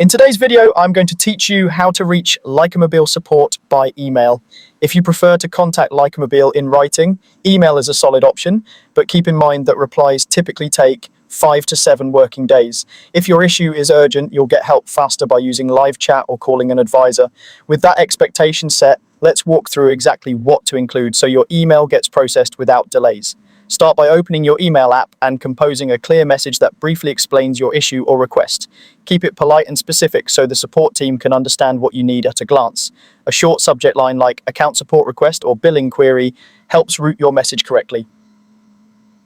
In today's video, I'm going to teach you how to reach Lycamobile support by email. If you prefer to contact Lycamobile in writing, email is a solid option, but keep in mind that replies typically take 5 to 7 working days. If your issue is urgent, you'll get help faster by using live chat or calling an advisor. With that expectation set, let's walk through exactly what to include so your email gets processed without delays. Start by opening your email app and composing a clear message that briefly explains your issue or request. Keep it polite and specific so the support team can understand what you need at a glance. A short subject line like account support request or billing query helps route your message correctly.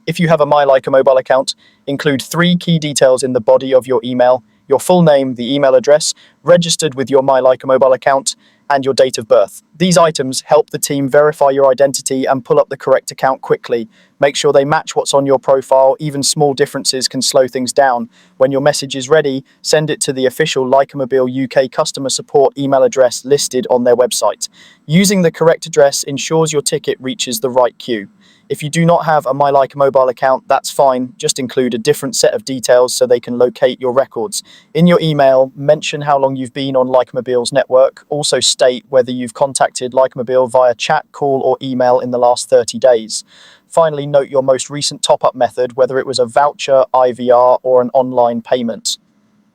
If you have a My Lycamobile account, include 3 key details in the body of your email: your full name, the email address, registered with your My Lycamobile account, and your date of birth. These items help the team verify your identity and pull up the correct account quickly. Make sure they match what's on your profile. Even small differences can slow things down. When your message is ready, send it to the official Lycamobile UK customer support email address listed on their website. Using the correct address ensures your ticket reaches the right queue. If you do not have a My Lycamobile account, that's fine. Just include a different set of details so they can locate your records. In your email, mention how long you've been on Lycamobile's network. Also state whether you've contacted Lycamobile via chat, call, or email in the last 30 days. Finally, note your most recent top-up method, whether it was a voucher, IVR, or an online payment.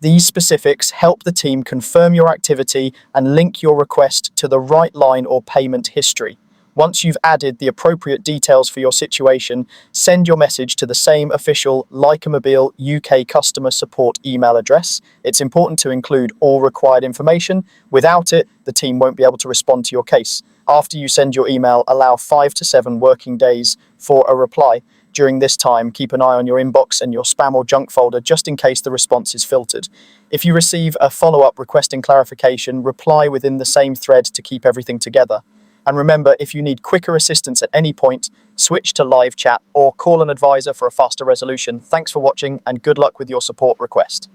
These specifics help the team confirm your activity and link your request to the right line or payment history. Once you've added the appropriate details for your situation, send your message to the same official Lycamobile UK customer support email address. It's important to include all required information. Without it, the team won't be able to respond to your case. After you send your email, allow 5 to 7 working days for a reply. During this time, keep an eye on your inbox and your spam or junk folder just in case the response is filtered. If you receive a follow-up requesting clarification, reply within the same thread to keep everything together. And remember, if you need quicker assistance at any point, switch to live chat or call an advisor for a faster resolution. Thanks for watching and good luck with your support request.